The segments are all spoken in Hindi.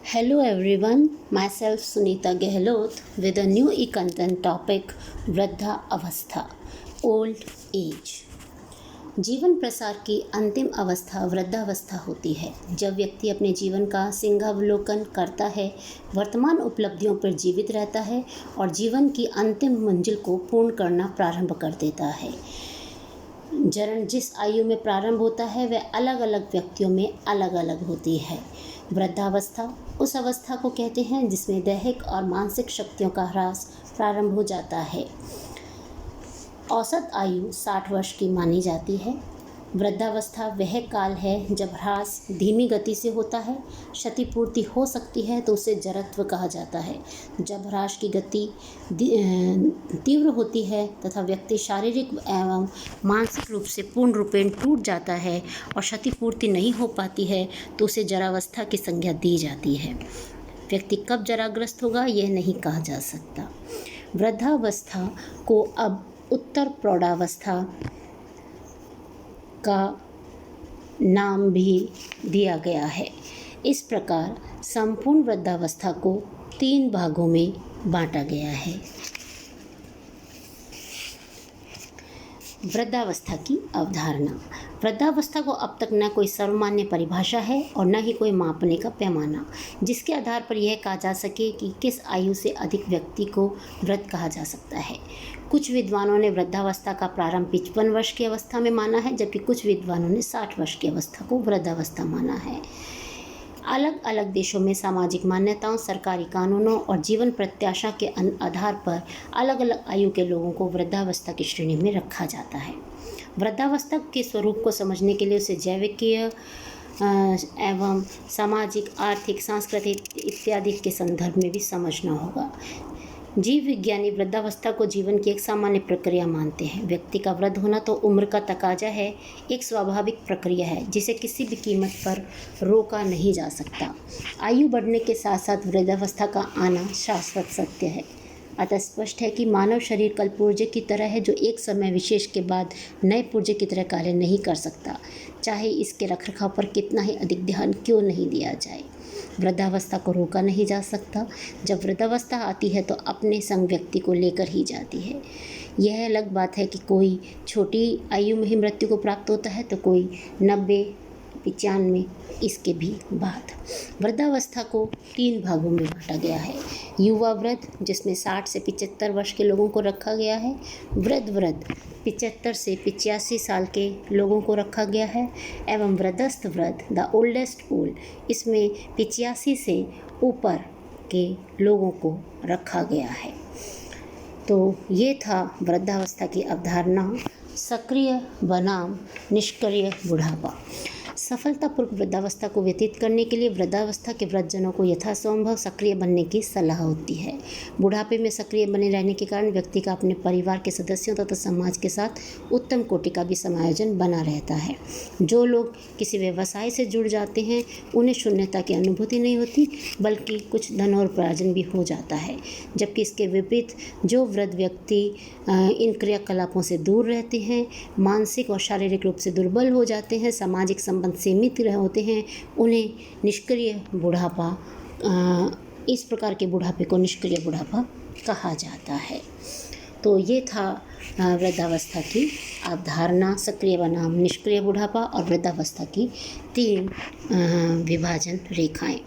Hello everyone, myself Sunita Gehlot with a new e-content topic वृद्धा अवस्था ओल्ड एज। जीवन प्रसार की अंतिम अवस्था वृद्धावस्था होती है, जब व्यक्ति अपने जीवन का सिंहावलोकन करता है, वर्तमान उपलब्धियों पर जीवित रहता है और जीवन की अंतिम मंजिल को पूर्ण करना प्रारंभ कर देता है। जन्म जिस आयु में प्रारंभ होता है वह अलग अलग व्यक्तियों में अलग अलग होती है। वृद्धावस्था उस अवस्था को कहते हैं जिसमें दैहिक और मानसिक शक्तियों का ह्रास प्रारंभ हो जाता है। औसत आयु 60 वर्ष की मानी जाती है। वृद्धावस्था वह काल है जब ह्रास धीमी गति से होता है, क्षतिपूर्ति हो सकती है तो उसे जड़त्व कहा जाता है। जब ह्रास की गति तीव्र होती है तथा व्यक्ति शारीरिक एवं मानसिक रूप से पूर्ण रूपेण टूट जाता है और क्षतिपूर्ति नहीं हो पाती है तो उसे जरावस्था की संज्ञा दी जाती है। व्यक्ति कब जराग्रस्त होगा यह नहीं कहा जा सकता। वृद्धावस्था को अब उत्तर प्रौढ़ावस्था का नाम भी दिया गया है। इस प्रकार संपूर्ण वृद्धावस्था को 3 भागों में बांटा गया है। वृद्धावस्था की अवधारणा। वृद्धावस्था को अब तक न कोई सर्वमान्य परिभाषा है और न ही कोई मापने का पैमाना, जिसके आधार पर यह कहा जा सके कि किस आयु से अधिक व्यक्ति को वृद्ध कहा जा सकता है। कुछ विद्वानों ने वृद्धावस्था का प्रारंभ 55 वर्ष की अवस्था में माना है, जबकि कुछ विद्वानों ने 60 वर्ष की अवस्था को वृद्धावस्था माना है। अलग अलग देशों में सामाजिक मान्यताओं, सरकारी कानूनों और जीवन प्रत्याशा के आधार पर अलग अलग आयु के लोगों को वृद्धावस्था की श्रेणी में रखा जाता है। वृद्धावस्था के स्वरूप को समझने के लिए उसे जैविकीय एवं सामाजिक, आर्थिक, सांस्कृतिक इत्यादि के संदर्भ में भी समझना होगा। जीव विज्ञानी वृद्धावस्था को जीवन की एक सामान्य प्रक्रिया मानते हैं। व्यक्ति का वृद्ध होना तो उम्र का तकाजा है, एक स्वाभाविक प्रक्रिया है जिसे किसी भी कीमत पर रोका नहीं जा सकता। आयु बढ़ने के साथ साथ वृद्धावस्था का आना शाश्वत सत्य है। अतः स्पष्ट है कि मानव शरीर कल पुर्जे की तरह है जो एक समय विशेष के बाद नए पुर्जे की तरह कार्य नहीं कर सकता, चाहे इसके रखरखाव पर कितना ही अधिक ध्यान क्यों नहीं दिया जाए। वृद्धावस्था को रोका नहीं जा सकता। जब वृद्धावस्था आती है तो अपने संग व्यक्ति को लेकर ही जाती है। यह अलग बात है कि कोई छोटी आयु में ही मृत्यु को प्राप्त होता है तो कोई 90, 95 इसके भी बाद। वृद्धावस्था को 3 भागों में बांटा गया है। युवा वृद्ध, जिसमें 60 से 75 वर्ष के लोगों को रखा गया है। वृद्ध 75 से 85 साल के लोगों को रखा गया है। एवं वृद्धस्थ वृद्ध, द ओल्डेस्ट ओल्ड, इसमें 85 से ऊपर के लोगों को रखा गया है। तो ये था वृद्धावस्था की अवधारणा। सक्रिय बनाम निष्क्रिय बुढ़ापा। सफलतापूर्वक वृद्धावस्था को व्यतीत करने के लिए वृद्धावस्था के वृद्धजनों को यथासंभव सक्रिय बनने की सलाह होती है। बुढ़ापे में सक्रिय बने रहने के कारण व्यक्ति का अपने परिवार के सदस्यों तथा समाज के साथ उत्तम कोटि का भी समायोजन बना रहता है। जो लोग किसी व्यवसाय से जुड़ जाते हैं उन्हें शून्यता की अनुभूति नहीं होती, बल्कि कुछ धन और उपार्जन भी हो जाता है। जबकि इसके विपरीत जो वृद्ध व्यक्ति इन क्रियाकलापों से दूर रहते हैं, मानसिक और शारीरिक रूप से दुर्बल हो जाते हैं, सामाजिक संबंध सीमित होते हैं, उन्हें निष्क्रिय बुढ़ापा, इस प्रकार के बुढ़ापे को निष्क्रिय बुढ़ापा कहा जाता है। तो ये था वृद्धावस्था की अवधारणा, सक्रिय बनाम निष्क्रिय बुढ़ापा और वृद्धावस्था की 3 विभाजन रेखाएं।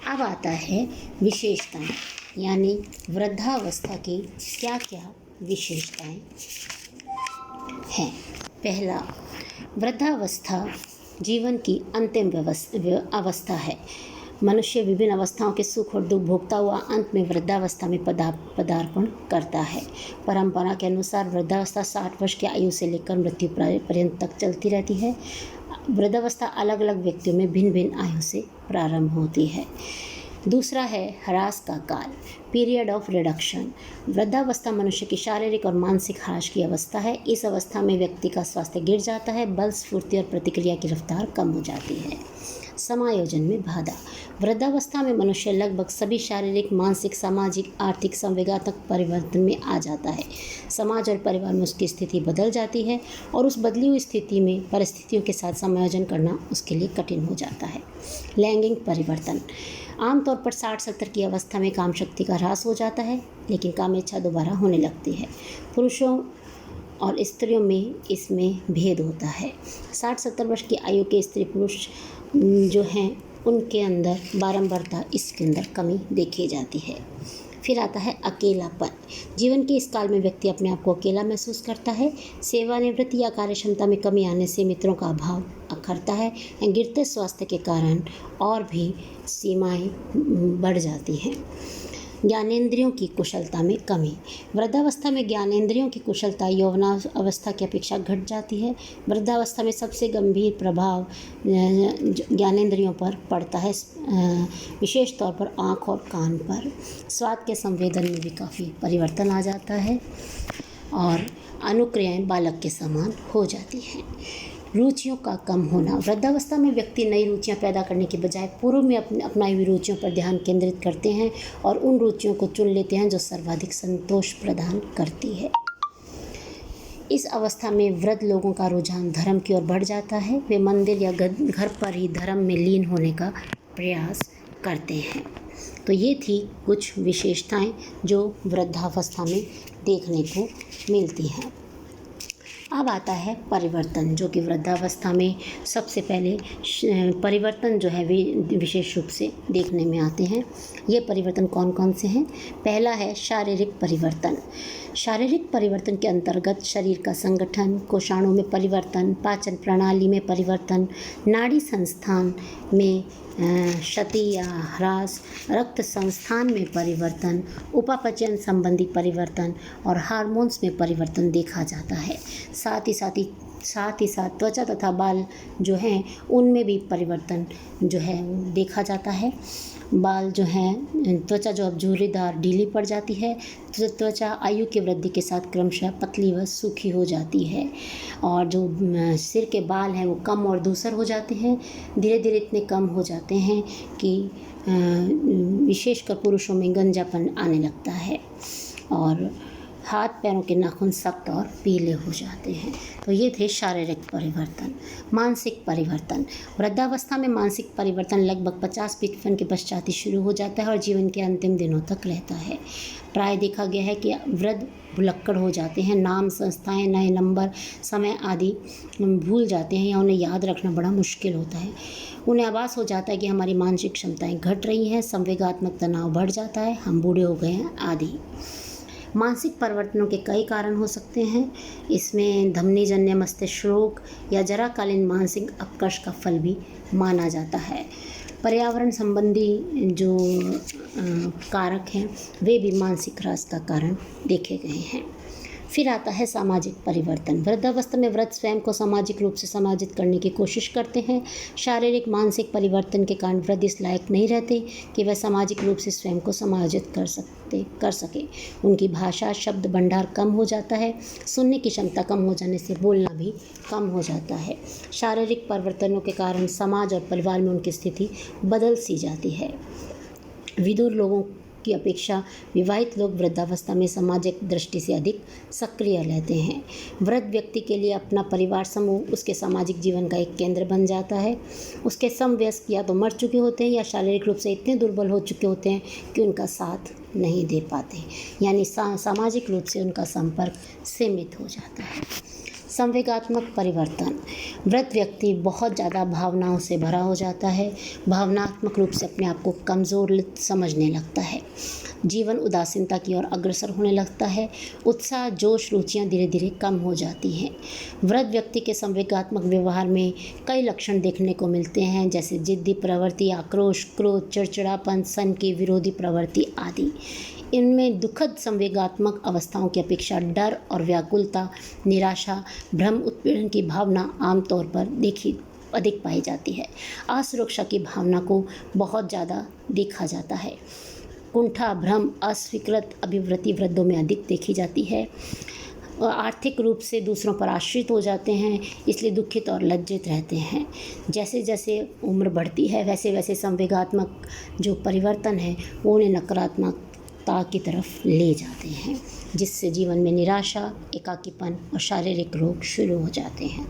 अब आता है विशेषताएं, यानी वृद्धावस्था की क्या क्या विशेषताएं हैं। पहला, वृद्धावस्था जीवन की अंतिम अवस्था है। मनुष्य विभिन्न अवस्थाओं के सुख और दुख भोगता हुआ अंत में वृद्धावस्था में पदार्पण करता है। परंपरा के अनुसार वृद्धावस्था 60 वर्ष की आयु से लेकर मृत्यु पर्यंत तक चलती रहती है। वृद्धावस्था अलग अलग व्यक्तियों में भिन्न भिन्न आयु से प्रारंभ होती है। दूसरा है ह्रास का काल, पीरियड ऑफ रिडक्शन। वृद्धावस्था मनुष्य की शारीरिक और मानसिक ह्रास की अवस्था है। इस अवस्था में व्यक्ति का स्वास्थ्य गिर जाता है, बल, स्फूर्ति और प्रतिक्रिया की रफ्तार कम हो जाती है। समायोजन में बाधा। वृद्धावस्था में मनुष्य लगभग सभी शारीरिक, मानसिक, सामाजिक, आर्थिक, संवेगात्मक परिवर्तन में आ जाता है। समाज और परिवार में उसकी स्थिति बदल जाती है और उस बदली हुई स्थिति में परिस्थितियों के साथ समायोजन करना उसके लिए कठिन हो जाता है। लैंगिक परिवर्तन। आमतौर पर 60-70 की अवस्था में काम शक्ति का ह्रास हो जाता है, लेकिन काम इच्छा दोबारा होने लगती है। पुरुषों और स्त्रियों में इसमें भेद होता है। 60-70 वर्ष की आयु के स्त्री पुरुष जो हैं उनके अंदर बारंबारता इसके अंदर कमी देखी जाती है। फिर आता है अकेलापन। जीवन के इस काल में व्यक्ति अपने आप को अकेला महसूस करता है। सेवानिवृत्ति या कार्यक्षमता में कमी आने से मित्रों का अभाव अखरता है। गिरते स्वास्थ्य के कारण और भी सीमाएं बढ़ जाती हैं। ज्ञानेंद्रियों की कुशलता में कमी। वृद्धावस्था में ज्ञानेंद्रियों की कुशलता यौवनावस्था की अपेक्षा घट जाती है। वृद्धावस्था में सबसे गंभीर प्रभाव ज्ञानेंद्रियों पर पड़ता है, विशेष तौर पर आँख और कान पर। स्वाद के संवेदन में भी काफ़ी परिवर्तन आ जाता है और अनुक्रियाएं बालक के समान हो जाती हैं। रुचियों का कम होना। वृद्धावस्था में व्यक्ति नई रुचियां पैदा करने के बजाय पूर्व में अपनाई हुई रुचियों पर ध्यान केंद्रित करते हैं और उन रुचियों को चुन लेते हैं जो सर्वाधिक संतोष प्रदान करती है। इस अवस्था में वृद्ध लोगों का रुझान धर्म की ओर बढ़ जाता है। वे मंदिर या घर पर ही धर्म में लीन होने का प्रयास करते हैं। तो ये थी कुछ विशेषताएं जो वृद्धावस्था में देखने को मिलती हैं। अब आता है परिवर्तन, जो कि वृद्धावस्था में सबसे पहले परिवर्तन जो है विशेष रूप से देखने में आते हैं। ये परिवर्तन कौन कौन से हैं? पहला है शारीरिक परिवर्तन। शारीरिक परिवर्तन के अंतर्गत शरीर का संगठन, कोषाणु में परिवर्तन, पाचन प्रणाली में परिवर्तन, नाड़ी संस्थान में क्षति या ह्रास, रक्त संस्थान में परिवर्तन, उपापचयन संबंधी परिवर्तन और हार्मोन्स में परिवर्तन देखा जाता है। साथ ही साथ त्वचा तथा बाल जो हैं उनमें भी परिवर्तन जो है देखा जाता है। बाल जो हैं, त्वचा जो अब झुर्रीदार ढीली पड़ जाती है, त्वचा आयु की वृद्धि के साथ क्रमशः पतली व सूखी हो जाती है और जो सिर के बाल हैं वो कम और धूसर हो जाते हैं। धीरे धीरे इतने कम हो जाते हैं कि विशेषकर पुरुषों में गंजापन आने लगता है और हाथ पैरों के नाखून सख्त और पीले हो जाते हैं। तो ये थे शारीरिक परिवर्तन। मानसिक परिवर्तन। वृद्धावस्था में मानसिक परिवर्तन लगभग 50-55 के पश्चात ही शुरू हो जाता है और जीवन के अंतिम दिनों तक रहता है। प्राय देखा गया है कि वृद्ध भुलक्कड़ हो जाते हैं, नाम, संस्थाएं, नए नंबर, समय आदि भूल जाते हैं या उन्हें याद रखना बड़ा मुश्किल होता है। उन्हें आभास हो जाता है कि हमारी मानसिक क्षमताएं घट रही हैं, संवेगात्मक तनाव बढ़ जाता है, हम बूढ़े हो गए हैं आदि। मानसिक परिवर्तनों के कई कारण हो सकते हैं। इसमें धमनीजन्य मस्तिष्क रोग या जराकालीन मानसिक अपकर्ष का फल भी माना जाता है। पर्यावरण संबंधी जो कारक हैं वे भी मानसिक ह्रास का कारण देखे गए हैं। फिर आता है सामाजिक परिवर्तन। वृद्धावस्था में वृद्ध स्वयं को सामाजिक रूप से समाजित करने की कोशिश करते हैं। शारीरिक मानसिक परिवर्तन के कारण वृद्ध इस लायक नहीं रहते कि वह सामाजिक रूप से स्वयं को समायोजित कर सके। उनकी भाषा शब्द भंडार कम हो जाता है। सुनने की क्षमता कम हो जाने से बोलना भी कम हो जाता है। शारीरिक परिवर्तनों के कारण समाज और परिवार में उनकी स्थिति बदल सी जाती है। विदुर लोगों की अपेक्षा विवाहित लोग वृद्धावस्था में सामाजिक दृष्टि से अधिक सक्रिय रहते हैं। वृद्ध व्यक्ति के लिए अपना परिवार समूह उसके सामाजिक जीवन का एक केंद्र बन जाता है। उसके समवयस्क या तो मर चुके होते हैं या शारीरिक रूप से इतने दुर्बल हो चुके होते हैं कि उनका साथ नहीं दे पाते, यानी सामाजिक रूप से उनका संपर्क सीमित हो जाता है। संवेगात्मक परिवर्तन। वृद्ध व्यक्ति बहुत ज़्यादा भावनाओं से भरा हो जाता है। भावनात्मक रूप से अपने आप को कमज़ोर समझने लगता है। जीवन उदासीनता की ओर अग्रसर होने लगता है। उत्साह, जोश, रुचियाँ धीरे धीरे कम हो जाती हैं। वृद्ध व्यक्ति के संवेगात्मक व्यवहार में कई लक्षण देखने को मिलते हैं, जैसे जिद्दी प्रवृत्ति, आक्रोश, क्रोध, चिड़चिड़ापन, सन की विरोधी प्रवृत्ति आदि। इनमें दुखद संवेगात्मक अवस्थाओं की अपेक्षा डर और व्याकुलता, निराशा, भ्रम उत्पीड़न की भावना आमतौर पर अधिक पाई जाती है। असुरक्षा की भावना को बहुत ज़्यादा देखा जाता है। कुंठा, भ्रम, अस्वीकृत अभिवृत्ति वृद्धों में अधिक देखी जाती है। आर्थिक रूप से दूसरों पर आश्रित हो जाते हैं, इसलिए दुखित और लज्जित रहते हैं। जैसे जैसे उम्र बढ़ती है वैसे वैसे संवेगात्मक जो परिवर्तन है वो उन्हें नकारात्मकता की तरफ ले जाते हैं, जिससे जीवन में निराशा, एकाकीपन और शारीरिक रोग शुरू हो जाते हैं।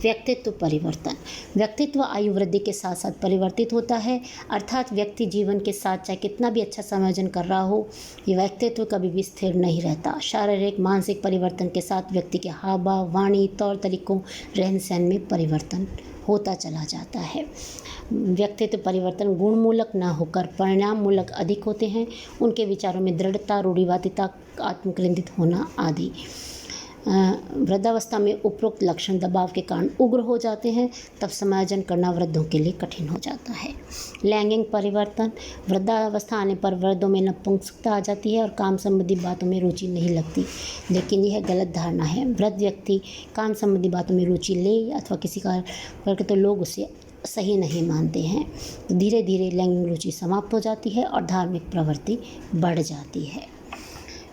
व्यक्तित्व परिवर्तन। व्यक्तित्व आयु वृद्धि के साथ साथ परिवर्तित होता है, अर्थात व्यक्ति जीवन के साथ चाहे कितना भी अच्छा समायोजन कर रहा हो, ये व्यक्तित्व कभी भी स्थिर नहीं रहता। शारीरिक मानसिक परिवर्तन के साथ व्यक्ति के हाव भाव, वाणी, तौर तरीकों, रहन सहन में परिवर्तन होता चला जाता है। व्यक्तित्व परिवर्तन गुणमूलक न होकर परिणाममूलक अधिक होते हैं। उनके विचारों में दृढ़ता, रूढ़िवादिता, आत्मकेंद्रित होना आदि। वृद्धावस्था में उपरोक्त लक्षण दबाव के कारण उग्र हो जाते हैं, तब समायोजन करना वृद्धों के लिए कठिन हो जाता है। लैंगिक परिवर्तन। वृद्धावस्था आने पर वृद्धों में नपुंसकता आ जाती है और काम संबंधी बातों में रुचि नहीं लगती, लेकिन यह गलत धारणा है। वृद्ध व्यक्ति काम संबंधी बातों में रुचि ले अथवा किसी कारण करके तो लोग उसे सही नहीं मानते हैं। धीरे धीरे लैंगिक रुचि समाप्त हो जाती है और धार्मिक प्रवृत्ति बढ़ जाती है।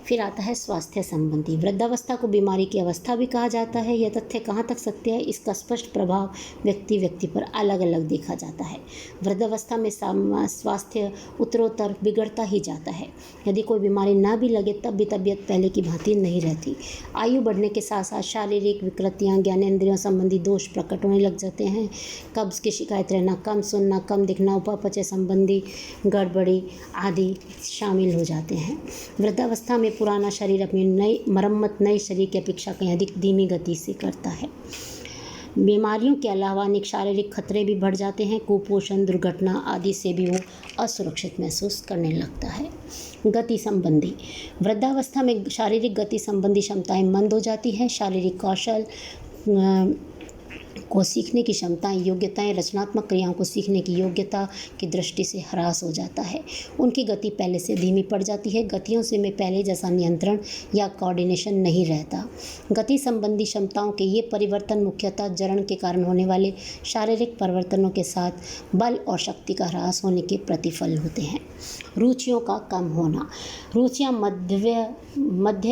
फिर आता है स्वास्थ्य संबंधी। वृद्धावस्था को बीमारी की अवस्था भी कहा जाता है। यह तथ्य कहाँ तक सत्य है, इसका स्पष्ट प्रभाव व्यक्ति व्यक्ति पर अलग अलग देखा जाता है। वृद्धावस्था में स्वास्थ्य उत्तरोत्तर बिगड़ता ही जाता है। यदि कोई बीमारी ना भी लगे तब भी तबीयत पहले की भांति नहीं रहती। आयु बढ़ने के साथ साथ शारीरिक विकृतियाँ, ज्ञानेंद्रियों संबंधी दोष प्रकट होने लग जाते हैं। कब्ज की शिकायत रहना, कम सुनना, कम दिखना, उपापचय संबंधी गड़बड़ी आदि शामिल हो जाते हैं। वृद्धावस्था में पुराना शरीर अपनी नई मरम्मत नए शरीर की अपेक्षा कहीं अधिक धीमी गति से करता है। बीमारियों के अलावा अनेक शारीरिक खतरे भी बढ़ जाते हैं। कुपोषण, दुर्घटना आदि से भी वो असुरक्षित महसूस करने लगता है। गति संबंधी। वृद्धावस्था में शारीरिक गति संबंधी क्षमताएं मंद हो जाती हैं। शारीरिक कौशल को सीखने की क्षमताएं, योग्यताएं, रचनात्मक क्रियाओं को सीखने की योग्यता की दृष्टि से ह्रास हो जाता है। उनकी गति पहले से धीमी पड़ जाती है। गतियों से में पहले जैसा नियंत्रण या कोऑर्डिनेशन नहीं रहता। गति संबंधी क्षमताओं के ये परिवर्तन मुख्यतः जरण के कारण होने वाले शारीरिक परिवर्तनों के साथ बल और शक्ति का ह्रास होने के प्रतिफल होते हैं। रुचियों का कम होना। रुचियाँ मध्य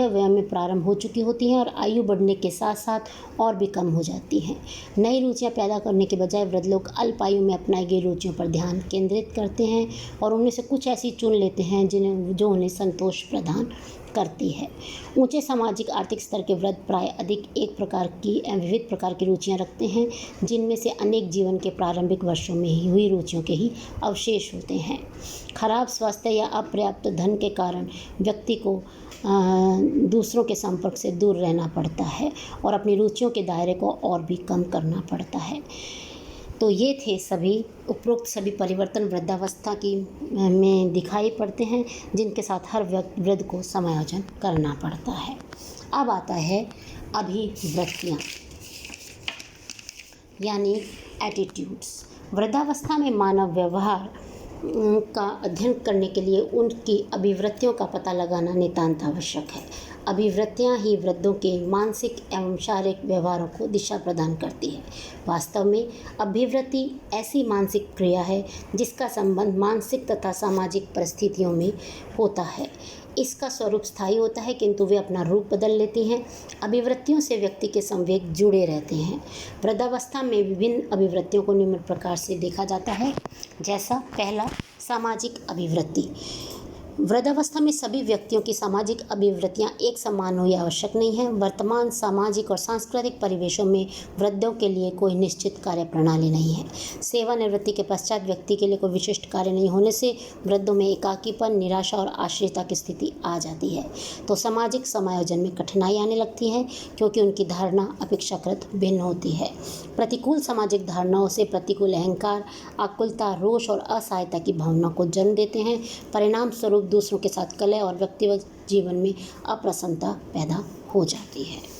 वय में प्रारंभ हो चुकी होती हैं और आयु बढ़ने के साथ साथ और भी कम हो जाती हैं। नई रुचियाँ पैदा करने के बजाय वृद्ध लोग अल्प आयु में अपनाई गई रुचियों पर ध्यान केंद्रित करते हैं और उनमें से कुछ ऐसी चुन लेते हैं जो उन्हें संतोष प्रदान करती है। ऊंचे सामाजिक आर्थिक स्तर के वृद्ध प्राय अधिक एक प्रकार की विविध प्रकार की रुचियां रखते हैं, जिनमें से अनेक जीवन के प्रारंभिक वर्षों में ही हुई रुचियों के ही अवशेष होते हैं। खराब स्वास्थ्य या अपर्याप्त धन के कारण व्यक्ति को दूसरों के संपर्क से दूर रहना पड़ता है और अपनी रुचियों के दायरे को और भी कम करना पड़ता है। तो ये थे सभी उपरोक्त सभी परिवर्तन वृद्धावस्था की में दिखाई पड़ते हैं, जिनके साथ हर वृद्ध को समायोजन करना पड़ता है। अब आता है अभिवृत्तियाँ यानी एटीट्यूड्स। वृद्धावस्था में मानव व्यवहार का अध्ययन करने के लिए उनकी अभिवृत्तियों का पता लगाना नितांत आवश्यक है। अभिवृत्तियाँ ही वृद्धों के मानसिक एवं शारीरिक व्यवहारों को दिशा प्रदान करती है। वास्तव में अभिवृत्ति ऐसी मानसिक क्रिया है जिसका संबंध मानसिक तथा सामाजिक परिस्थितियों में होता है। इसका स्वरूप स्थायी होता है, किंतु वे अपना रूप बदल लेती हैं। अभिवृत्तियों से व्यक्ति के संवेग जुड़े रहते हैं। वृद्धावस्था में विभिन्न अभिवृत्तियों को निम्न प्रकार से देखा जाता है। जैसा पहला, सामाजिक अभिवृत्ति। वृद्धावस्था में सभी व्यक्तियों की सामाजिक अभिवृत्तियां एक समान हो यह आवश्यक नहीं है। वर्तमान सामाजिक और सांस्कृतिक परिवेशों में वृद्धों के लिए कोई निश्चित कार्य प्रणाली नहीं है। सेवानिवृत्ति के पश्चात व्यक्ति के लिए कोई विशिष्ट कार्य नहीं होने से वृद्धों में एकाकीपन, निराशा और आश्रितता की स्थिति आ जाती है। तो सामाजिक समायोजन में कठिनाई आने लगती है, क्योंकि उनकी धारणा अपेक्षाकृत भिन्न होती है। प्रतिकूल सामाजिक धारणाओं से प्रतिकूल अहंकार, आकुलता, रोष और असहायता की भावना को जन्म देते हैं। परिणाम स्वरूप दूसरों के साथ कलह और व्यक्तिगत जीवन में अप्रसन्नता पैदा हो जाती है।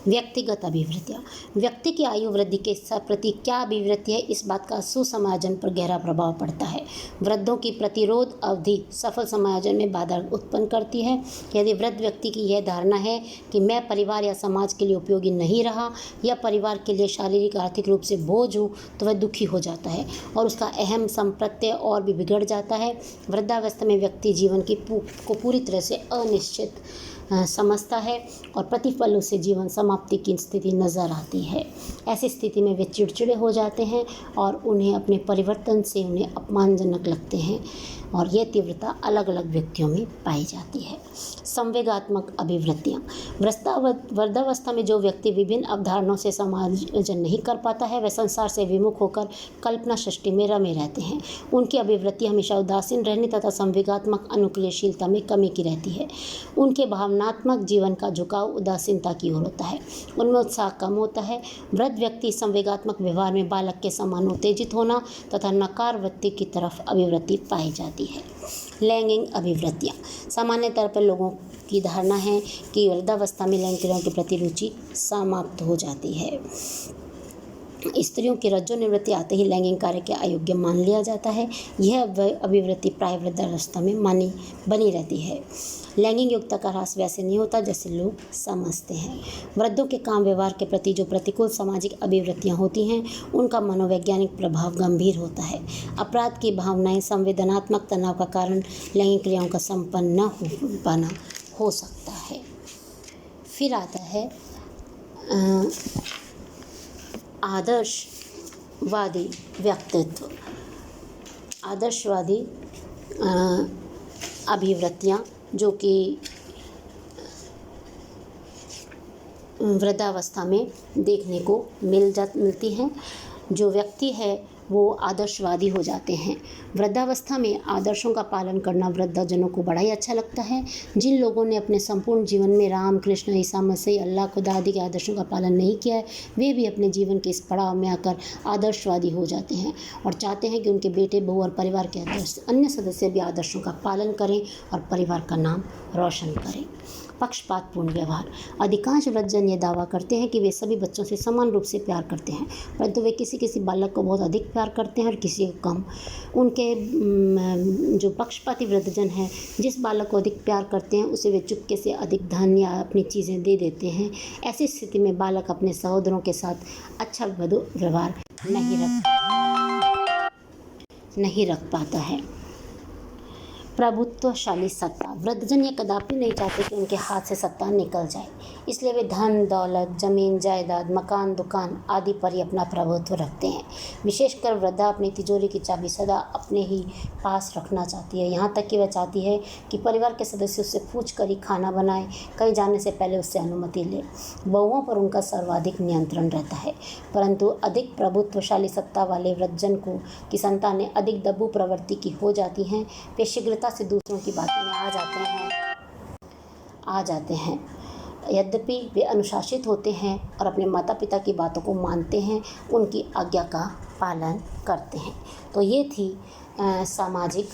व्यक्तिगत अभिवृत्तियाँ। व्यक्ति की आयु वृद्धि के प्रति क्या अभिवृत्ति है, इस बात का सुसमायोजन पर गहरा प्रभाव पड़ता है। वृद्धों की प्रतिरोध अवधि सफल समायोजन में बाधा उत्पन्न करती है। यदि वृद्ध व्यक्ति की यह धारणा है कि मैं परिवार या समाज के लिए उपयोगी नहीं रहा या परिवार के लिए शारीरिक आर्थिक रूप से बोझ हूँ, तो वह दुखी हो जाता है और उसका अहम संप्रत्यय और भी बिगड़ जाता है। वृद्धावस्था में व्यक्ति जीवन की को पूरी तरह से अनिश्चित समझता है और प्रतिपल उसे जीवन समाप्ति की स्थिति नज़र आती है। ऐसी स्थिति में वे चिड़चिड़े हो जाते हैं और उन्हें अपने परिवर्तन से उन्हें अपमानजनक लगते हैं और यह तीव्रता अलग अलग व्यक्तियों में पाई जाती है। संवेगात्मक अभिवृत्तियाँ। वृद्धावस्था में जो व्यक्ति विभिन्न अवधारणाओं से समायोजन नहीं कर पाता है, वह संसार से विमुख होकर कल्पना सृष्टि में रमे रहते हैं। उनकी अभिवृत्ति हमेशा उदासीन रहने तथा संवेगात्मक अनुक्रियाशीलता में कमी की रहती है। उनके भावनात्मक जीवन का झुकाव उदासीनता की ओर होता है, उनमें उत्साह कम होता है। वृद्ध व्यक्ति संवेगात्मक व्यवहार में बालक के समान उत्तेजित होना तथा नकार वृत्ति की तरफ अभिवृत्ति पाई जाती है। लैंगिक अभिवृत्तियाँ। सामान्य तौर पर लोगों की धारणा है कि वृद्धावस्था में लैंगिक क्रियाओं के प्रति रुचि समाप्त हो जाती है। स्त्रियों की रजोनिवृत्ति आते ही लैंगिक कार्य के अयोग्य मान लिया जाता है। यह अभिवृत्ति प्राय वृद्धावस्था में बनी रहती है। लैंगिक योग्यता का ह्रास वैसे नहीं होता जैसे लोग समझते हैं। वृद्धों के काम व्यवहार के प्रति जो प्रतिकूल सामाजिक अभिवृत्तियां होती हैं, उनका मनोवैज्ञानिक प्रभाव गंभीर होता है। अपराध की भावनाएं, संवेदनात्मक तनाव का कारण लैंगिक क्रियाओं का संपन्न न हो पाना हो सकता है। फिर आता है आदर्शवादी व्यक्तित्व। आदर्शवादी अभिवृत्तियाँ जो कि वृद्धावस्था में देखने को मिलती हैं। जो व्यक्ति है वो आदर्शवादी हो जाते हैं। वृद्धावस्था में आदर्शों का पालन करना वृद्धजनों को बड़ा ही अच्छा लगता है। जिन लोगों ने अपने संपूर्ण जीवन में राम, कृष्ण, ईसा मसीह, अल्लाह, खुदा आदि के आदर्शों का पालन नहीं किया है, वे भी अपने जीवन के इस पड़ाव में आकर आदर्शवादी हो जाते हैं और चाहते हैं कि उनके बेटे, बहू और परिवार के अन्य सदस्य भी आदर्शों का पालन करें और परिवार का नाम रोशन करें। पक्षपातपूर्ण व्यवहार। अधिकांश वृद्धजन ये दावा करते हैं कि वे सभी बच्चों से समान रूप से प्यार करते हैं, परंतु वे किसी बालक को बहुत अधिक प्यार करते हैं और किसी को कम। उनके जो पक्षपाती वृद्धजन हैं, जिस बालक को अधिक प्यार करते हैं उसे वे चुपके से अधिक धन या अपनी चीज़ें दे देते हैं। ऐसी स्थिति में बालक अपने सहोदरों के साथ अच्छा व्यवहार नहीं रख पाता है। प्रभुत्वशाली सत्ता। वृद्धजन ये कदापि नहीं चाहते कि उनके हाथ से सत्ता निकल जाए, इसलिए वे धन, दौलत, जमीन, जायदाद, मकान, दुकान आदि पर ही अपना प्रभुत्व रखते हैं। विशेषकर वृद्धा अपनी तिजोरी की चाबी सदा अपने ही पास रखना चाहती है। यहाँ तक कि वह चाहती है कि परिवार के सदस्य उससे पूछ कर ही खाना बनाए, कहीं जाने से पहले उससे अनुमति ले। बहुओं पर उनका सर्वाधिक नियंत्रण रहता है, परंतु अधिक प्रभुत्वशाली सत्ता वाले वृद्धजन को की संतानें अधिक दब्बू प्रवृत्ति की हो जाती हैं। वे शीघ्रता से दूसरों की बातों में आ जाते हैं। यद्यपि वे अनुशासित होते हैं और अपने माता पिता की बातों को मानते हैं, उनकी आज्ञा का पालन करते हैं। तो ये थी सामाजिक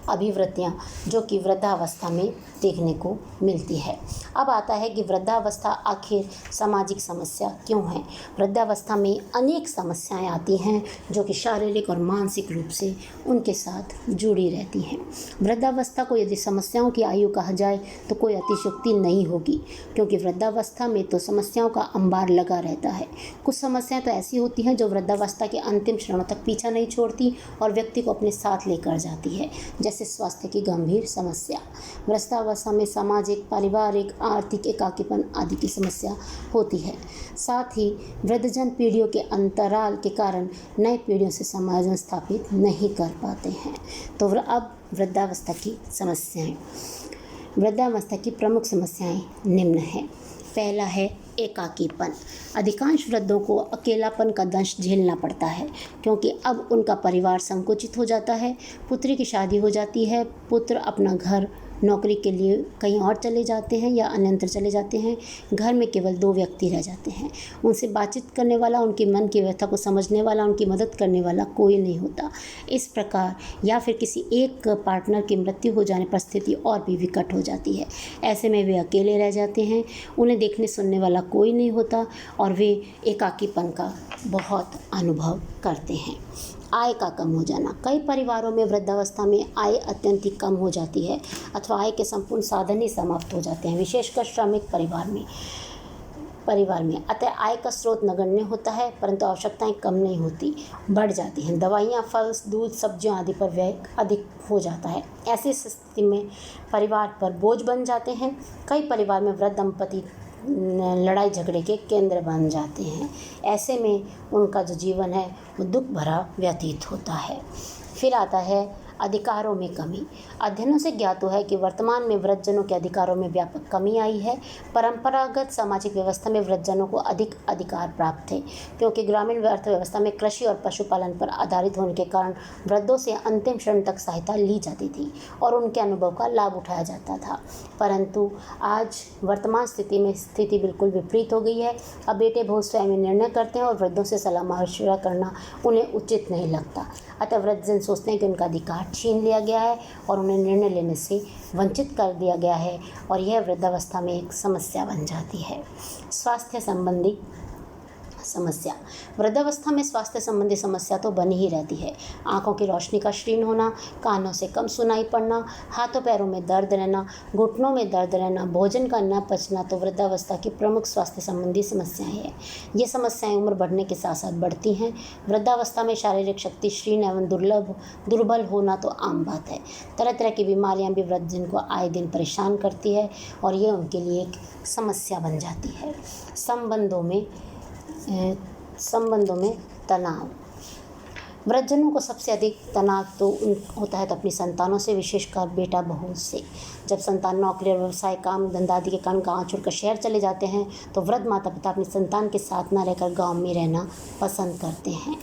अभिवृत्तियाँ जो कि वृद्धावस्था में देखने को मिलती है। अब आता है कि वृद्धावस्था आखिर सामाजिक समस्या क्यों है। वृद्धावस्था में अनेक समस्याएं आती हैं जो कि शारीरिक और मानसिक रूप से उनके साथ जुड़ी रहती हैं। वृद्धावस्था को यदि समस्याओं की आयु कहा जाए तो कोई अतिशयोक्ति नहीं होगी, क्योंकि वृद्धावस्था में तो समस्याओं का अंबार लगा रहता है। कुछ समस्याएं तो ऐसी होती हैं जो वृद्धावस्था के अंतिम क्षणों तक पीछा नहीं छोड़ती और व्यक्ति को अपने साथ लेकर जाती है, जैसे स्वास्थ्य की गंभीर समस्या। वृद्धावस्था में सामाजिक, पारिवारिक, आर्थिक एकाकीपन आदि की समस्या होती है। साथ ही वृद्धजन पीढ़ियों के अंतराल के कारण नई पीढ़ियों से समायोजन स्थापित नहीं कर पाते हैं। तो अब वृद्धावस्था की समस्याएं। वृद्धावस्था की प्रमुख समस्याएं निम्न है। पहला है एकाकीपन। अधिकांश वृद्धों को अकेलापन का दंश झेलना पड़ता है, क्योंकि अब उनका परिवार संकुचित हो जाता है। पुत्री की शादी हो जाती है, पुत्र अपना घर, नौकरी के लिए कहीं और चले जाते हैं या अन्यत्र चले जाते हैं। घर में केवल 2 व्यक्ति रह जाते हैं। उनसे बातचीत करने वाला, उनकी मन की व्यथा को समझने वाला, उनकी मदद करने वाला कोई नहीं होता। इस प्रकार या फिर किसी एक पार्टनर की मृत्यु हो जाने पर स्थिति और भी विकट हो जाती है। ऐसे में वे अकेले रह जाते हैं, उन्हें देखने सुनने वाला कोई नहीं होता और वे एकाकीपन का बहुत अनुभव करते हैं। आय का कम हो जाना। कई परिवारों में वृद्धावस्था में आय अत्यंत ही कम हो जाती है अथवा आय के संपूर्ण साधन ही समाप्त हो जाते हैं, विशेषकर श्रमिक परिवार में। परिवार में। अतः आय का स्रोत नगण्य होता है, परंतु आवश्यकताएं कम नहीं होती, बढ़ जाती हैं। दवाइयाँ, फल, दूध, सब्जियों आदि पर व्यय अधिक हो जाता है। ऐसी स्थिति में परिवार पर बोझ बन जाते हैं। कई परिवार में वृद्ध दंपति लड़ाई झगड़े के केंद्र बन जाते हैं। ऐसे में उनका जो जीवन है वो दुख भरा व्यतीत होता है। फिर आता है अधिकारों में कमी। अध्ययनों से ज्ञात हुआ है कि वर्तमान में वृद्धजनों के अधिकारों में व्यापक कमी आई है। परंपरागत सामाजिक व्यवस्था में वृद्धजनों को अधिक अधिकार प्राप्त थे, क्योंकि ग्रामीण अर्थव्यवस्था में कृषि और पशुपालन पर आधारित होने के कारण वृद्धों से अंतिम क्षण तक सहायता ली जाती थी और उनके अनुभव का लाभ उठाया जाता था। परंतु आज वर्तमान स्थिति में स्थिति बिल्कुल विपरीत हो गई है। अब बेटे बहुत स्वयं निर्णय करते हैं और वृद्धों से सलाह मशवरा करना उन्हें उचित नहीं लगता। अतः वृद्धजन सोचते हैं कि उनका अधिकार छीन लिया गया है और उन्हें निर्णय लेने से वंचित कर दिया गया है, और यह वृद्धावस्था में एक समस्या बन जाती है। स्वास्थ्य संबंधी समस्या। वृद्धावस्था में स्वास्थ्य संबंधी समस्या तो बनी ही रहती है। आंखों की रोशनी का क्षीण होना, कानों से कम सुनाई पड़ना, हाथों पैरों में दर्द रहना, घुटनों में दर्द रहना, भोजन का न पचना तो वृद्धावस्था की प्रमुख स्वास्थ्य संबंधी समस्याएं हैं। ये समस्याएं उम्र बढ़ने के साथ साथ बढ़ती हैं। वृद्धावस्था में शारीरिक शक्ति क्षीण एवं दुर्बल होना तो आम बात है। तरह तरह की बीमारियां भी वृद्धजन को आए दिन परेशान करती है और ये उनके लिए एक समस्या बन जाती है। संबंधों में तनाव। वृद्धजनों को सबसे अधिक तनाव तो होता है तो अपनी संतानों से, विशेषकर बेटा बहू से। जब संतान नौकरी और व्यवसाय, काम धंधा आदि के कारण गाँव छोड़कर शहर चले जाते हैं तो वृद्ध माता पिता अपनी संतान के साथ न रहकर गाँव में रहना पसंद करते हैं।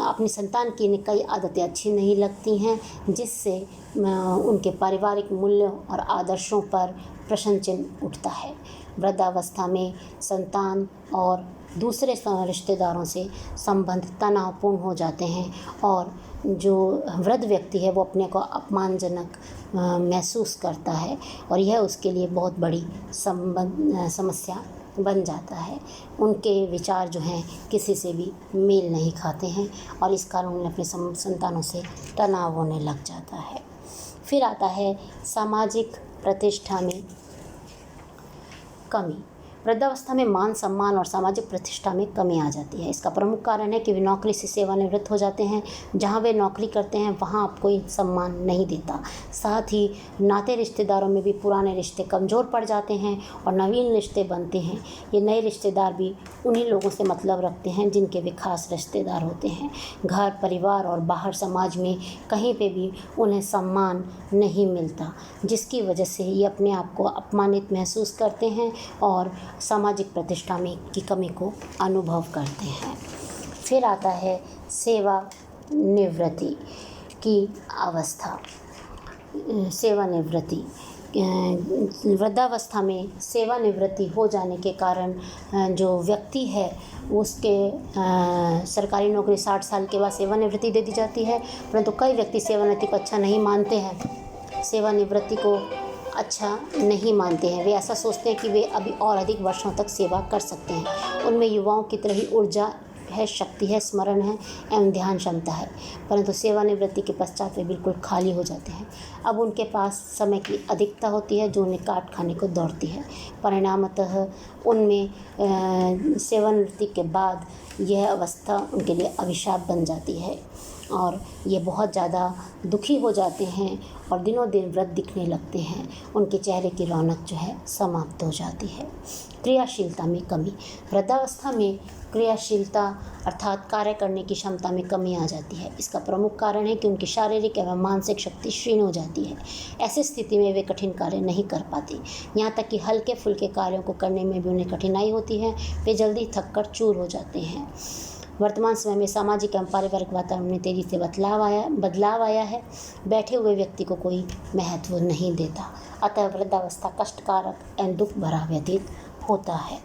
अपनी संतान की कई आदतें अच्छी नहीं लगती हैं, जिससे उनके पारिवारिक मूल्यों और आदर्शों पर प्रश्न चिन्ह उठता है। वृद्धावस्था में संतान और दूसरे रिश्तेदारों से संबंध तनावपूर्ण हो जाते हैं और जो वृद्ध व्यक्ति है वो अपने को अपमानजनक महसूस करता है और यह उसके लिए बहुत बड़ी समस्या बन जाता है। उनके विचार जो हैं किसी से भी मेल नहीं खाते हैं और इस कारण उन्हें अपने संतानों से तनाव होने लग जाता है। फिर आता है सामाजिक प्रतिष्ठा में कमी। वृद्धावस्था में मान सम्मान और सामाजिक प्रतिष्ठा में कमी आ जाती है। इसका प्रमुख कारण है कि वे नौकरी से सेवानिवृत्त हो जाते हैं। जहां वे नौकरी करते हैं वहां अब कोई सम्मान नहीं देता। साथ ही नाते रिश्तेदारों में भी पुराने रिश्ते कमज़ोर पड़ जाते हैं और नवीन रिश्ते बनते हैं। ये नए रिश्तेदार भी उन्हीं लोगों से मतलब रखते हैं जिनके वे खास रिश्तेदार होते हैं। घर, परिवार और बाहर समाज में कहीं पे भी उन्हें सम्मान नहीं मिलता, जिसकी वजह से ये अपने आप को अपमानित महसूस करते हैं और सामाजिक प्रतिष्ठा में की कमी को अनुभव करते हैं। फिर आता है सेवानिवृत्ति की अवस्था। सेवानिवृत्ति वृद्धावस्था में सेवानिवृत्ति हो जाने के कारण जो व्यक्ति है उसके सरकारी नौकरी 60 साल के बाद सेवानिवृत्ति दे दी जाती है, परंतु कई व्यक्ति सेवानिवृत्ति को अच्छा नहीं मानते हैं। सेवानिवृत्ति को अच्छा नहीं मानते हैं। वे ऐसा सोचते हैं कि वे अभी और अधिक वर्षों तक सेवा कर सकते हैं। उनमें युवाओं की तरह ही ऊर्जा है, शक्ति है, स्मरण है एवं ध्यान क्षमता है, परंतु सेवानिवृत्ति के पश्चात वे बिल्कुल खाली हो जाते हैं। अब उनके पास समय की अधिकता होती है जो उन्हें काट खाने को दौड़ती है। परिणामतः उनमें सेवानिवृत्ति के बाद यह अवस्था उनके लिए अभिशाप बन जाती है और ये बहुत ज़्यादा दुखी हो जाते हैं और दिनों दिन वृद्ध दिखने लगते हैं। उनके चेहरे की रौनक जो है समाप्त हो जाती है। क्रियाशीलता में कमी। वृद्धावस्था में क्रियाशीलता अर्थात कार्य करने की क्षमता में कमी आ जाती है। इसका प्रमुख कारण है कि उनकी शारीरिक एवं मानसिक शक्ति क्षीण हो जाती है। ऐसी स्थिति में वे कठिन कार्य नहीं कर पाते, यहाँ तक कि हल्के फुल्के कार्यों को करने में भी उन्हें कठिनाई होती है। वे जल्दी थक कर चूर हो जाते हैं। वर्तमान समय में सामाजिक एवं पारिवारिक वातावरण में तेज़ी से बदलाव आया है। बैठे हुए व्यक्ति को कोई महत्व नहीं देता, अतः वृद्धावस्था कष्टकारक एवं दुख भरा व्यतीत होता है।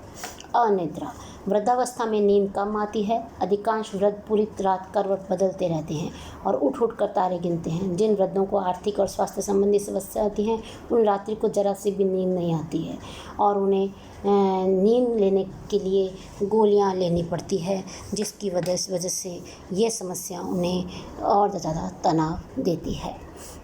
अनिद्रा। वृद्धावस्था में नींद कम आती है। अधिकांश वृद्ध पूरी रात करवट बदलते रहते हैं और उठ कर तारे गिनते हैं। जिन वृद्धों को आर्थिक और स्वास्थ्य संबंधी समस्या होती हैं उन रात्रि को जरा सी भी नींद नहीं आती है और उन्हें नींद लेने के लिए गोलियां लेनी पड़ती है, जिसकी वजह से ये समस्या उन्हें और ज़्यादा तनाव देती है।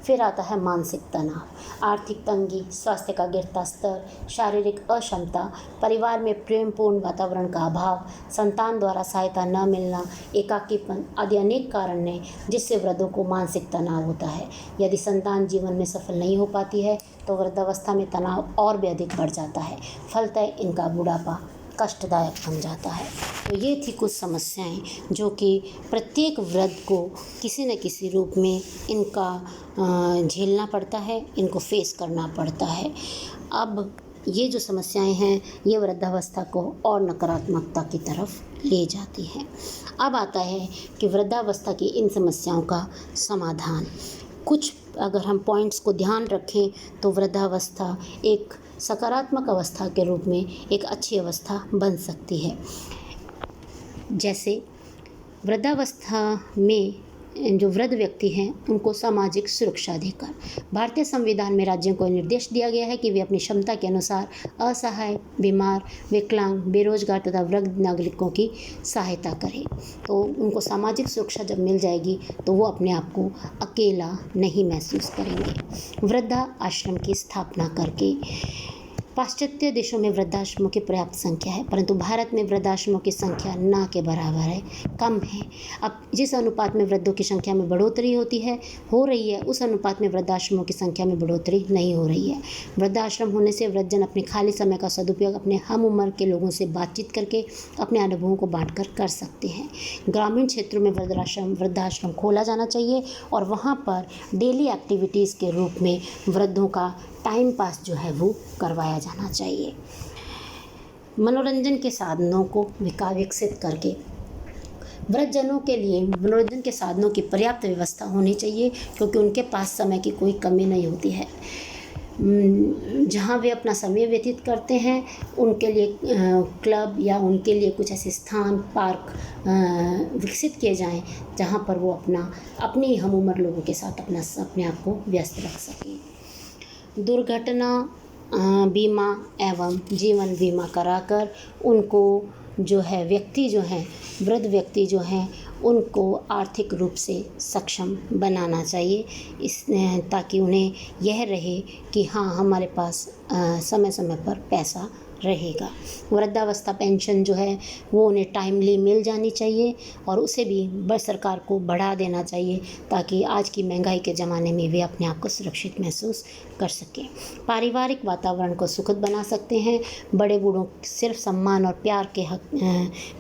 फिर आता है मानसिक तनाव, आर्थिक तंगी, स्वास्थ्य का गिरता स्तर, शारीरिक अक्षमता, परिवार में प्रेमपूर्ण वातावरण का अभाव, संतान द्वारा सहायता न मिलना, एकाकीपन आदि अनेक कारण हैं जिससे वृद्धों को मानसिक तनाव होता है। यदि संतान जीवन में सफल नहीं हो पाती है तो वृद्धावस्था में तनाव और भी अधिक बढ़ जाता है। फलतः इनका बुढ़ापा कष्टदायक बन जाता है। तो ये थी कुछ समस्याएं जो कि प्रत्येक वृद्ध को किसी न किसी रूप में इनका झेलना पड़ता है, इनको फेस करना पड़ता है। अब ये जो समस्याएं हैं ये वृद्धावस्था को और नकारात्मकता की तरफ ले जाती हैं। अब आता है कि वृद्धावस्था की इन समस्याओं का समाधान। कुछ अगर हम पॉइंट्स को ध्यान रखें तो वृद्धावस्था एक सकारात्मक अवस्था के रूप में एक अच्छी अवस्था बन सकती है। जैसे वृद्धावस्था में जो वृद्ध व्यक्ति हैं उनको सामाजिक सुरक्षा देकर भारतीय संविधान में राज्यों को निर्देश दिया गया है कि वे अपनी क्षमता के अनुसार असहाय, बीमार, विकलांग, बेरोजगार तथा वृद्ध नागरिकों की सहायता करें। तो उनको सामाजिक सुरक्षा जब मिल जाएगी तो वो अपने आप को अकेला नहीं महसूस करेंगे। वृद्धा आश्रम की स्थापना करके पाश्चात्य देशों में वृद्धाश्रमों की पर्याप्त संख्या है, परंतु भारत में वृद्धाश्रमों की संख्या ना के बराबर है, कम है। अब जिस अनुपात में वृद्धों की संख्या में बढ़ोतरी हो रही है उस अनुपात में वृद्धाश्रमों की संख्या में बढ़ोतरी नहीं हो रही है। वृद्धाश्रम होने से वृद्धजन अपने खाली समय का सदुपयोग अपने हम उम्र के लोगों से बातचीत करके अपने अनुभवों को बांटकर कर सकते हैं। ग्रामीण क्षेत्रों में वृद्धाश्रम खोला जाना चाहिए और वहाँ पर डेली एक्टिविटीज़ के रूप में वृद्धों का टाइम पास जो है वो करवाया जाना चाहिए। मनोरंजन के साधनों को विकसित करके वृद्धजनों के लिए मनोरंजन के साधनों की पर्याप्त व्यवस्था होनी चाहिए, क्योंकि उनके पास समय की कोई कमी नहीं होती है। जहाँ वे अपना समय व्यतीत करते हैं उनके लिए क्लब या उनके लिए कुछ ऐसे स्थान, पार्क विकसित किए जाएं जहाँ पर वो अपनी हम उम्र लोगों के साथ अपने आप को व्यस्त रख सकें। दुर्घटना बीमा एवं जीवन बीमा कराकर उनको वृद्ध व्यक्ति जो हैं उनको आर्थिक रूप से सक्षम बनाना चाहिए, ताकि उन्हें यह रहे कि हाँ हमारे पास समय समय पर पैसा रहेगा। वृद्धावस्था पेंशन जो है वो उन्हें टाइमली मिल जानी चाहिए और उसे भी सरकार को बढ़ा देना चाहिए, ताकि आज की महंगाई के ज़माने में वे अपने आप को सुरक्षित महसूस कर सकें। पारिवारिक वातावरण को सुखद बना सकते हैं। बड़े बूढ़ों सिर्फ सम्मान और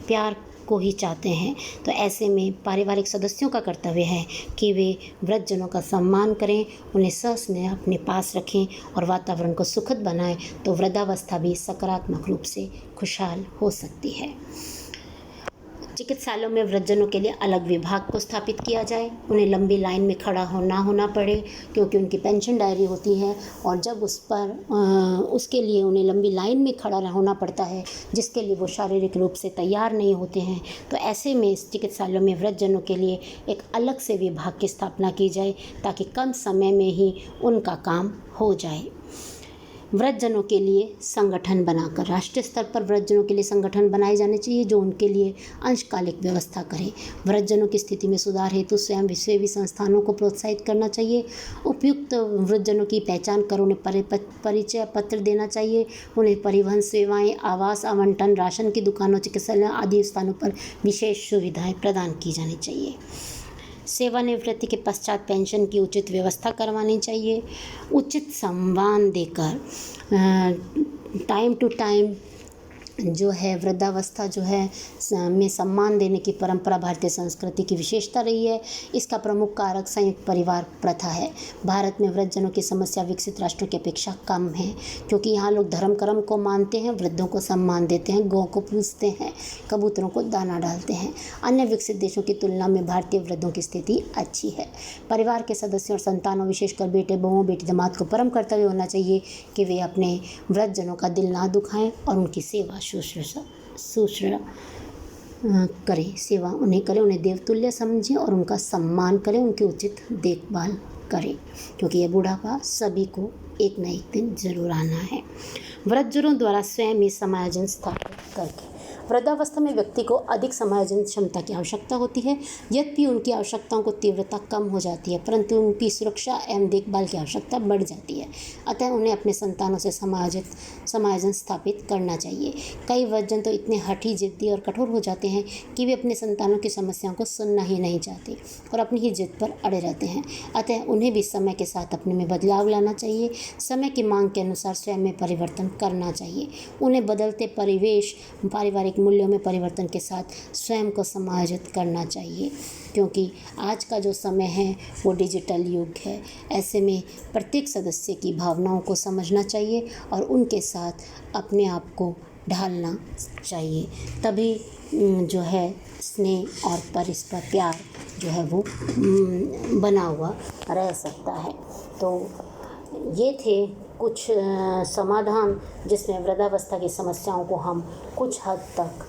प्यार को ही चाहते हैं, तो ऐसे में पारिवारिक सदस्यों का कर्तव्य है कि वे वृद्धजनों का सम्मान करें, उन्हें सस्नेह अपने पास रखें और वातावरण को सुखद बनाएं, तो वृद्धावस्था भी सकारात्मक रूप से खुशहाल हो सकती है। चिकित्सालयों में वृद्धजनों के लिए अलग विभाग को स्थापित किया जाए, उन्हें लंबी लाइन में खड़ा होना पड़े, क्योंकि उनकी पेंशन डायरी होती है और जब उसके लिए उन्हें लंबी लाइन में खड़ा होना पड़ता है, जिसके लिए वो शारीरिक रूप से तैयार नहीं होते हैं। तो ऐसे में चिकित्सालयों में वृद्धजनों के लिए एक अलग से विभाग की स्थापना की जाए, ताकि कम समय में ही उनका काम हो जाए। वृद्धजनों के लिए संगठन बनाकर राष्ट्रीय स्तर पर वृद्धजनों के लिए संगठन बनाए जाने चाहिए जो उनके लिए अंशकालिक व्यवस्था करें। वृद्धजनों की स्थिति में सुधार हेतु स्वयंसेवी संस्थानों को प्रोत्साहित करना चाहिए। उपयुक्त वृद्धजनों की पहचान कर उन्हें परिचय पत्र देना चाहिए। उन्हें परिवहन सेवाएं, आवास आवंटन, राशन की दुकानों, चिकित्सालय आदि स्थानों पर विशेष सुविधाएं प्रदान की जानी चाहिए। सेवानिवृत्ति के पश्चात पेंशन की उचित व्यवस्था करवानी चाहिए। उचित सम्मान देकर टाइम टू टाइम जो है वृद्धावस्था जो है में सम्मान देने की परंपरा भारतीय संस्कृति की विशेषता रही है। इसका प्रमुख कारक संयुक्त परिवार प्रथा है। भारत में वृद्धजनों की समस्या विकसित राष्ट्रों की अपेक्षा कम है, क्योंकि यहाँ लोग धर्म कर्म को मानते हैं, वृद्धों को सम्मान देते हैं, गौ को पूजते हैं, कबूतरों को दाना डालते हैं। अन्य विकसित देशों की तुलना में भारतीय वृद्धों की स्थिति अच्छी है। परिवार के सदस्यों और संतानों, विशेषकर बेटे बहुओं, बेटी दामाद को परम कर्तव्य होना चाहिए कि वे अपने वृद्धजनों का दिल ना दुखाएं और उनकी सेवा शुश्रूषा करें, सेवा उन्हें करें, उन्हें देवतुल्य समझें और उनका सम्मान करें, उनकी उचित देखभाल करें, क्योंकि यह बुढ़ापा सभी को एक न एक दिन जरूर आना है। वृद्धजनों द्वारा स्वयं ही समायोजन स्थापित करके वृद्धावस्था में व्यक्ति को अधिक समायोजन क्षमता की आवश्यकता होती है। यद्यपि उनकी आवश्यकताओं को तीव्रता कम हो जाती है, परंतु उनकी सुरक्षा एवं देखभाल की आवश्यकता बढ़ जाती है। अतः उन्हें अपने संतानों से समायोजन स्थापित करना चाहिए। कई वृद्धजन तो इतने हठी, जिद्दी और कठोर हो जाते हैं कि वे अपने संतानों की समस्याओं को सुनना ही नहीं चाहते और अपनी ही जिद पर अड़े रहते हैं। अतः उन्हें भी समय के साथ अपने में बदलाव लाना चाहिए, समय की मांग के अनुसार स्वयं में परिवर्तन करना चाहिए। उन्हें बदलते परिवेश, पारिवारिक मूल्यों में परिवर्तन के साथ स्वयं को समायोजित करना चाहिए, क्योंकि आज का जो समय है वो डिजिटल युग है। ऐसे में प्रत्येक सदस्य की भावनाओं को समझना चाहिए और उनके साथ अपने आप को ढालना चाहिए। तभी जो है स्नेह और परस्पर प्यार जो है वो बना हुआ रह सकता है। तो ये थे कुछ समाधान जिसमें वृद्धावस्था की समस्याओं को हम कुछ हद तक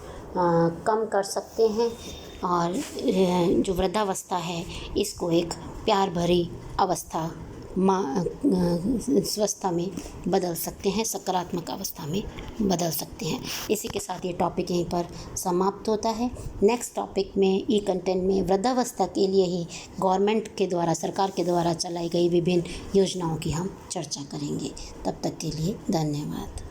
कम कर सकते हैं और जो वृद्धावस्था है इसको एक प्यार भरी अवस्था स्वस्थता में बदल सकते हैं, सकारात्मक अवस्था में बदल सकते हैं। इसी के साथ ये टॉपिक यहीं पर समाप्त होता है। नेक्स्ट टॉपिक में ई कंटेंट में वृद्धावस्था के लिए ही गवर्नमेंट के द्वारा, सरकार के द्वारा चलाई गई विभिन्न योजनाओं की हम चर्चा करेंगे। तब तक के लिए धन्यवाद।